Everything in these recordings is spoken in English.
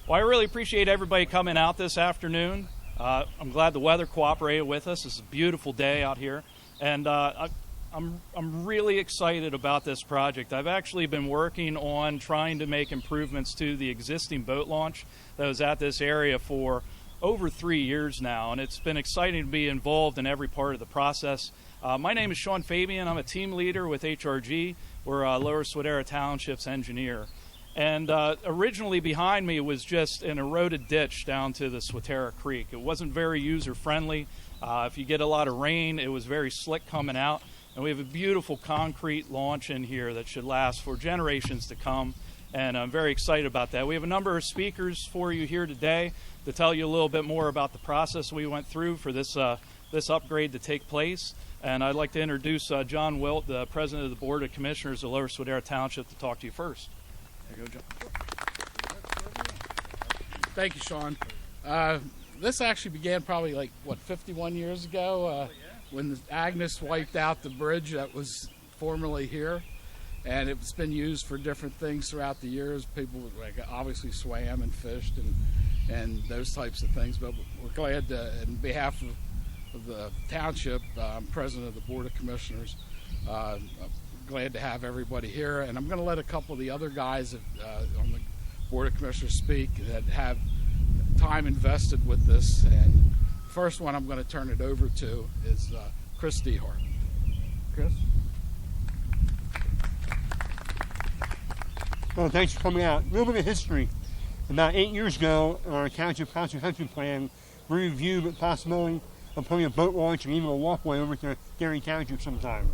Well, I really appreciate everybody coming out this afternoon. I'm glad the weather cooperated with us. It's a beautiful day out here, and I'm really excited about this project. I've actually been working on trying to make improvements to the existing boat launch that was at this area for over 3 years now, and it's been exciting to be involved in every part of the process. My name is Sean Fabian. I'm a team leader with HRG. We're Lower Swatara Township's engineer. And originally behind me was just an eroded ditch down to the Swatara Creek. It wasn't very user-friendly. If you get a lot of rain, it was very slick coming out. And we have a beautiful concrete launch in here that should last for generations to come. And I'm very excited about that. We have a number of speakers for you here today to tell you a little bit more about the process we went through for this upgrade to take place. And I'd like to introduce John Wilt, the President of the Board of Commissioners of Lower Swatara Township, to talk to you first. There you go, John. Thank you, Sean. This actually began probably 51 years ago when the Agnes wiped out the bridge that was formerly here, and it's been used for different things throughout the years. People obviously swam and fished and those types of things, but we're glad to, in behalf of the township, I'm President of the Board of Commissioners, glad to have everybody here, and I'm going to let a couple of the other guys on the Board of Commissioners speak that have time invested with this. And the first one I'm going to turn it over to is Chris Dehart. Chris? Well, thanks for coming out. A little bit of history. About 8 years ago, our Township Country Plan, we reviewed the possibility of putting a boat launch and even a walkway over to Gary Township sometime.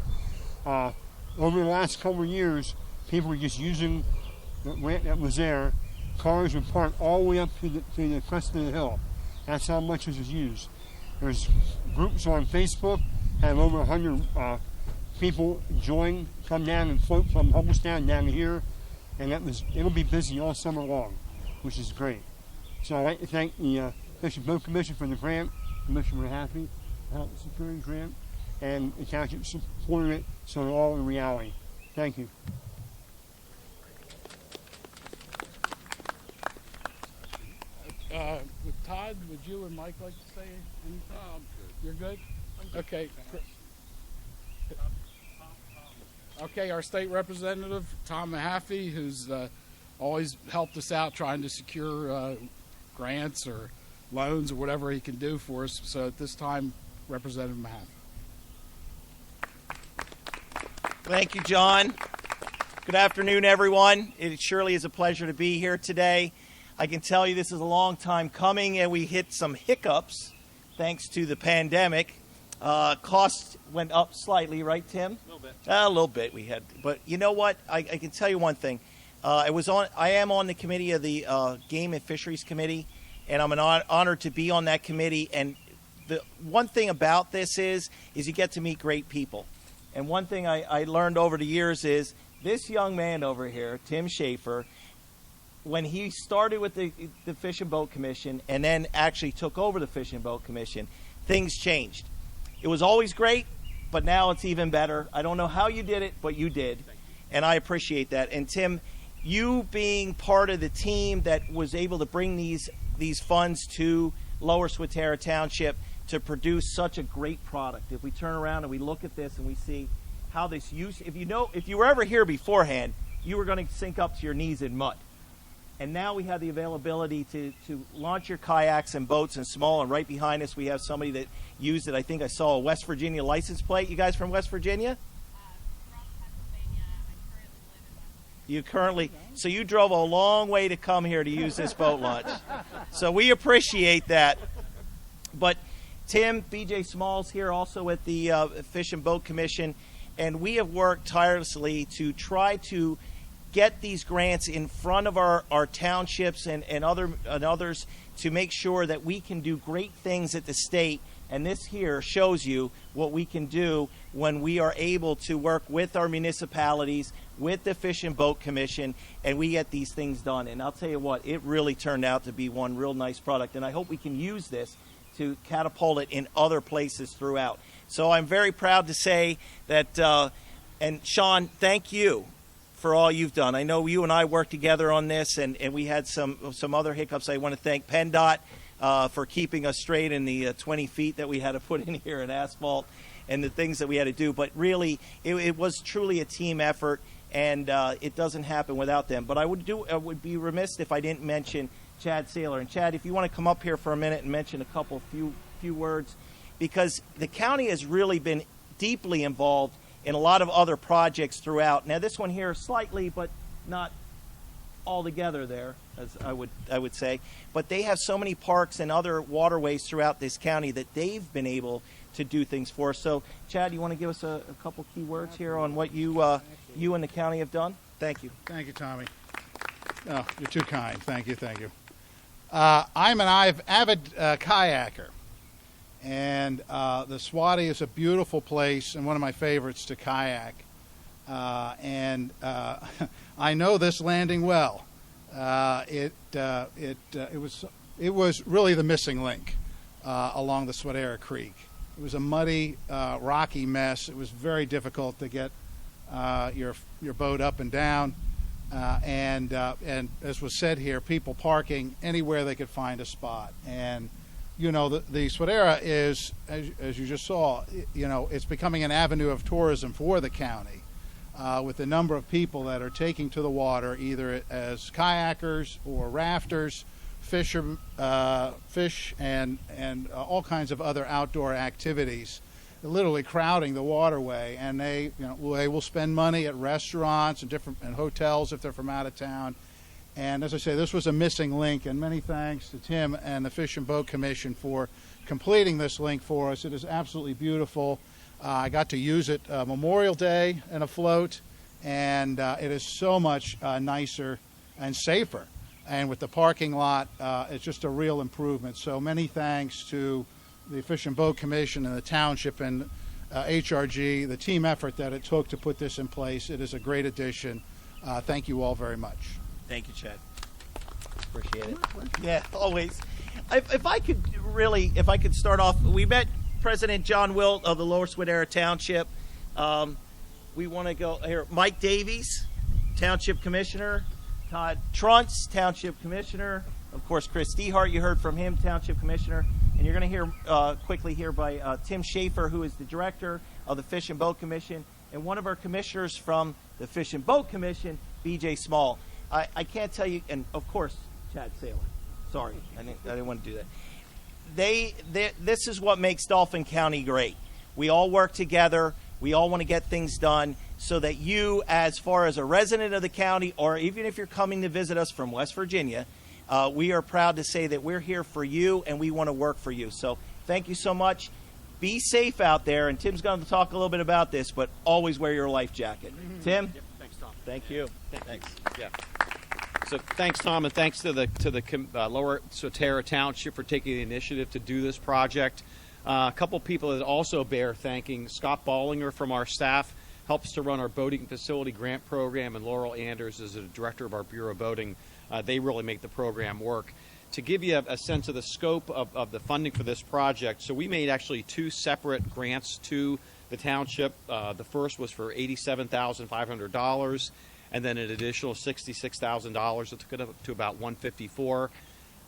Over the last couple of years, people were just using the ramp that was there. Cars were parked all the way up to the crest of the hill. That's how much it was used. There's groups on Facebook, have over 100 people join, come down and float from Hummelstown down to here, and it'll be busy all summer long, which is great. So I'd like to thank the Fishing Boat Commission for the grant, Commissioner Mehaffie, the Health Security Grant, and the township supporting it, so they're all in reality. Thank you. Todd, would you and Mike like to say anything? I'm good. You're good? I'm good. Okay. Okay, our state representative, Tom Mehaffie, who's always helped us out trying to secure grants or loans or whatever he can do for us. So at this time, Representative Mehaffie. Thank you, John. Good afternoon, everyone. It surely is a pleasure to be here today. I can tell you this is a long time coming, and we hit some hiccups thanks to the pandemic. Costs went up slightly, right, Tim? A little bit. A little bit we had. But you know what? I can tell you one thing. I am on the committee of the Game and Fisheries Committee, and I'm honored to be on that committee. And the one thing about this is you get to meet great people. And one thing I learned over the years is this young man over here, Tim Schaefer, when he started with the Fish and Boat Commission and then actually took over the Fish and Boat Commission, things changed. It was always great, but now it's even better. I don't know how you did it, but you did, and I appreciate that. And Tim, you being part of the team that was able to bring these funds to Lower Swatara Township to produce such a great product. If we turn around and we look at this and we see how this if you were ever here beforehand, you were going to sink up to your knees in mud. And now we have the availability to launch your kayaks and boats and small. And right behind us, we have somebody that used it. I think I saw a West Virginia license plate. You guys from West Virginia? From Pennsylvania. I currently live in Pennsylvania. So you drove a long way to come here to use this boat launch. So we appreciate that. But Tim, BJ Smalls here also at the Fish and Boat Commission, and we have worked tirelessly to try to get these grants in front of our townships and others to make sure that we can do great things at the state. And this here shows you what we can do when we are able to work with our municipalities, with the Fish and Boat Commission, and we get these things done. And I'll tell you what, it really turned out to be one real nice product. And I hope we can use this to catapult it in other places throughout. So I'm very proud to say that, and Sean, thank you for all you've done. I know you and I worked together on this, and we had some other hiccups. I want to thank PennDOT for keeping us straight in the 20 feet that we had to put in here in asphalt and the things that we had to do. But really, it was truly a team effort, and it doesn't happen without them. But I would be remiss if I didn't mention Chad Saylor. And Chad, if you want to come up here for a minute and mention a few words, because the county has really been deeply involved in a lot of other projects throughout. Now, this one here slightly, but not altogether there, as I would say. But they have so many parks and other waterways throughout this county that they've been able to do things for us. So, Chad, you want to give us a couple key words here on what you and the county have done? Thank you. Thank you, Tommy. Oh, you're too kind. Thank you, thank you. I'm an avid kayaker, and the Swati is a beautiful place and one of my favorites to kayak. And I know this landing well. It was really the missing link along the Swatara Creek. It was a muddy, rocky mess. It was very difficult to get your boat up and down. And as was said here, people parking anywhere they could find a spot. And you know, the Swatara is, as you just saw, you know, it's becoming an avenue of tourism for the county, with the number of people that are taking to the water either as kayakers or rafters, fish and all kinds of other outdoor activities, literally crowding the waterway. And they will spend money at restaurants and hotels if they're from out of town. And as I say, this was a missing link, and many thanks to Tim and the Fish and Boat Commission for completing this link for us. It is absolutely beautiful. I got to use it Memorial Day in a float, and it is so much nicer and safer. And with the parking lot, it's just a real improvement. So many thanks to the Fish and Boat Commission and the township and HRG, the team effort that it took to put this in place. It is a great addition. Thank you all very much. Thank you, Chad. Appreciate it. Yeah, always. If I could start off, we met President John Wilt of the Lower Swatara Township. We want to go here. Mike Davies, Township Commissioner. Todd Truntz, Township Commissioner. Of course, Chris Dehart, you heard from him, Township Commissioner. And you're going to hear quickly here by Tim Schaefer, who is the Director of the Fish and Boat Commission, and one of our commissioners from the Fish and Boat Commission, B.J. Small. I can't tell you, and of course, Chad Saylor. Sorry, I didn't want to do that. This is what makes Dauphin County great. We all work together. We all want to get things done so that you, as far as a resident of the county, or even if you're coming to visit us from West Virginia, we are proud to say that we're here for you and we want to work for you. So thank you so much. Be safe out there, and Tim's going to talk a little bit about this, but always wear your life jacket. Tim? Yep, thanks, Tom. Thank you. Thanks. Yeah. So thanks, Tom, and thanks to the Lower Swatara Township for taking the initiative to do this project. A couple people that also bear thanking: Scott Ballinger from our staff helps to run our boating facility grant program, and Laurel Anders is the director of our Bureau of Boating. They really make the program work. To give you a sense of the scope of the funding for this project, so we made actually two separate grants to the township. The first was for $87,500. And then an additional $66,000 that took it up to about $154,000.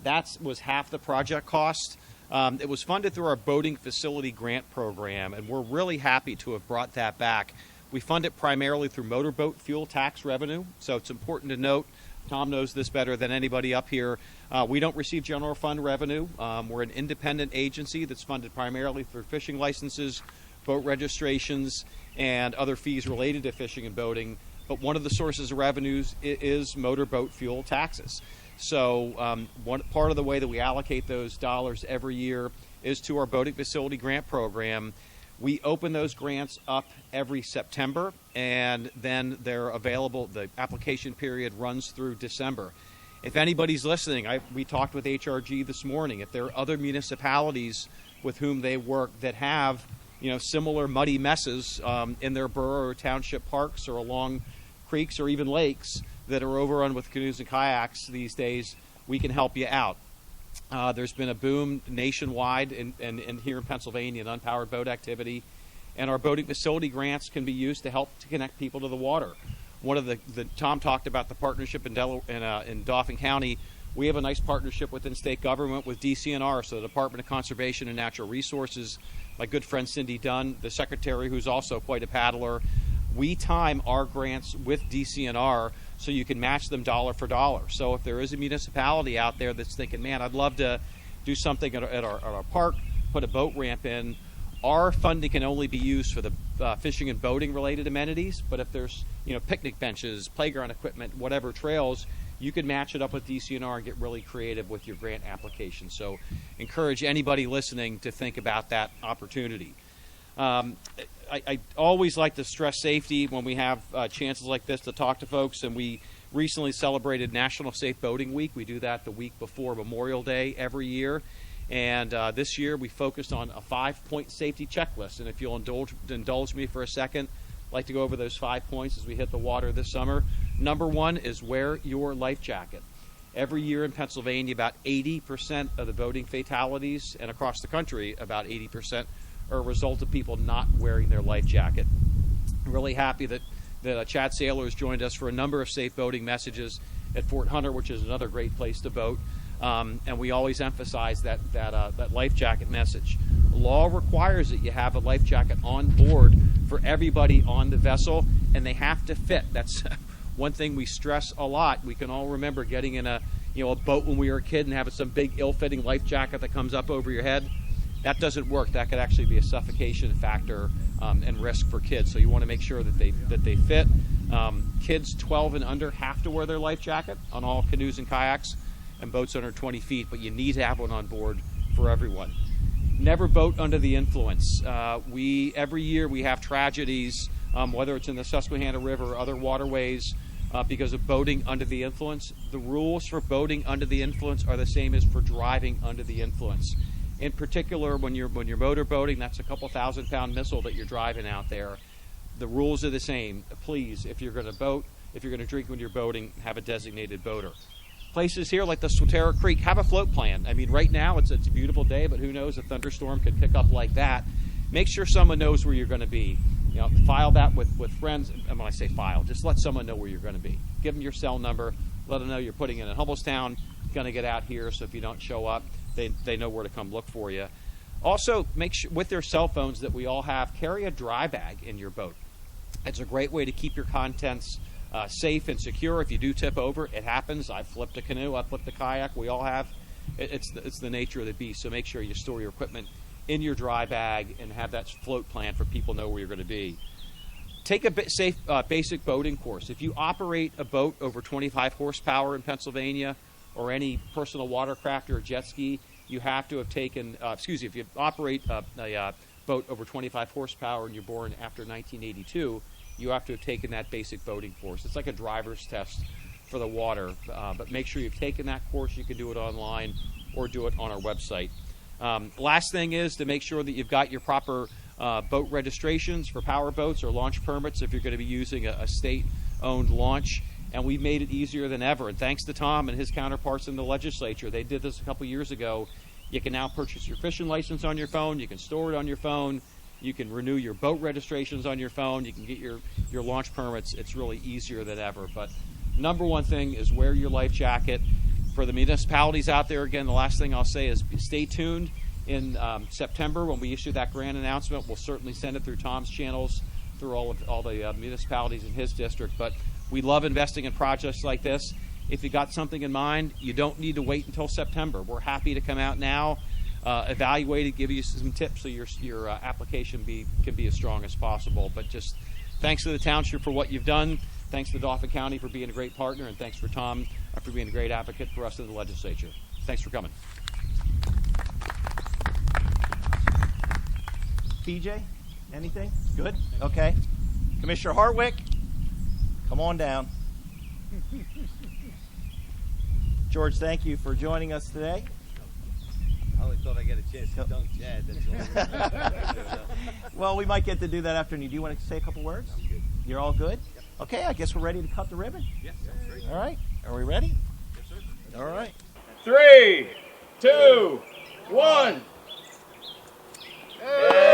That was half the project cost. It was funded through our boating facility grant program, and we're really happy to have brought that back. We fund it primarily through motorboat fuel tax revenue, so it's important to note, Tom knows this better than anybody up here, we don't receive general fund revenue. We're an independent agency that's funded primarily through fishing licenses, boat registrations, and other fees related to fishing and boating. But one of the sources of revenues is motorboat fuel taxes. So one part of the way that we allocate those dollars every year is to our boating facility grant program. We open those grants up every September, and then they're available. The application period runs through December. If anybody's listening, we talked with HRG this morning. If there are other municipalities with whom they work that have similar muddy messes in their borough or township parks or along creeks or even lakes that are overrun with canoes and kayaks these days, we can help you out. There's been a boom nationwide and here in Pennsylvania in unpowered boat activity, and our boating facility grants can be used to help to connect people to the water. one of the Tom talked about the partnership in Dauphin County. We have a nice partnership within state government with DCNR, so the Department of Conservation and Natural Resources. My good friend Cindy Dunn, the secretary, who's also quite a paddler. We time our grants with DCNR so you can match them dollar for dollar. So if there is a municipality out there that's thinking, man, I'd love to do something at our park, put a boat ramp in, our funding can only be used for the fishing and boating related amenities. But if there's picnic benches, playground equipment, whatever trails, you can match it up with DCNR and get really creative with your grant application. So encourage anybody listening to think about that opportunity. I always like to stress safety when we have chances like this to talk to folks, and we recently celebrated National Safe Boating Week. We do that the week before Memorial Day every year, and this year we focused on a 5-point safety checklist. And if you'll indulge me for a second, I'd like to go over those 5 points as we hit the water this summer. Number 1 is wear your life jacket. Every year in Pennsylvania, about 80% of the boating fatalities, and across the country, about 80%, are a result of people not wearing their life jacket. I'm really happy that Chad Saylor has joined us for a number of safe boating messages at Fort Hunter, which is another great place to boat. And we always emphasize that life jacket message. Law requires that you have a life jacket on board for everybody on the vessel, and they have to fit. That's one thing we stress a lot. We can all remember getting in a boat when we were a kid and having some big ill-fitting life jacket that comes up over your head. That doesn't work. That could actually be a suffocation factor and risk for kids. So you want to make sure that they fit. Kids 12 and under have to wear their life jacket on all canoes and kayaks, and boats under 20 feet, but you need to have one on board for everyone. Never boat under the influence. Every year we have tragedies, whether it's in the Susquehanna River or other waterways, because of boating under the influence. The rules for boating under the influence are the same as for driving under the influence. In particular, when you're motor boating, that's a couple 1,000-pound missile that you're driving out there. The rules are the same. Please, if you're going to boat, if you're going to drink when you're boating, have a designated boater. Places here like the Swatara Creek have a float plan. I mean, right now it's a beautiful day, but who knows, a thunderstorm could pick up like that. Make sure someone knows where you're going to be. File that with friends. And when I say file, just let someone know where you're going to be. Give them your cell number. Let them know you're putting in Hummelstown. Going to get out here, so if you don't show up, they know where to come look for you. Also, make sure with their cell phones that we all have, carry a dry bag in your boat. It's a great way to keep your contents safe and secure. If you do tip over, it happens. I've flipped a canoe, I've flipped a kayak. We all have. It's the nature of the beast. So make sure you store your equipment in your dry bag and have that float plan for people to know where you're going to be. Take a basic boating course. If you operate a boat over 25 horsepower in Pennsylvania, or any personal watercraft or a jet ski, you have to have taken, if you operate a boat over 25 horsepower and you're born after 1982, you have to have taken that basic boating course. It's like a driver's test for the water, but make sure you've taken that course. You can do it online or do it on our website. Last thing is to make sure that you've got your proper boat registrations for power boats or launch permits if you're going to be using a state-owned launch. And we've made it easier than ever. And thanks to Tom and his counterparts in the legislature, they did this a couple years ago. You can now purchase your fishing license on your phone. You can store it on your phone. You can renew your boat registrations on your phone. You can get your launch permits. It's really easier than ever. But number one thing is wear your life jacket. For the municipalities out there, again, the last thing I'll say is stay tuned. In September, when we issue that grant announcement, we'll certainly send it through Tom's channels, through all the municipalities in his district. But we love investing in projects like this. If you got something in mind, you don't need to wait until September. We're happy to come out now, evaluate it, give you some tips so your application can be as strong as possible. But just thanks to the township for what you've done. Thanks to Dauphin County for being a great partner, and thanks for Tom for being a great advocate for us in the legislature. Thanks for coming. PJ, anything? Good? Okay. Commissioner Hartwick, come on down. George, thank you for joining us today. I only thought I'd get a chance to dunk Chad. That's all. Well, we might get to do that afternoon. Do you want to say a couple words? I'm good. You're all good? Yep. Okay, I guess we're ready to cut the ribbon. Yes, sounds great. All right. Are we ready? Yes, sir. All right. 3, 2, 1. Hey!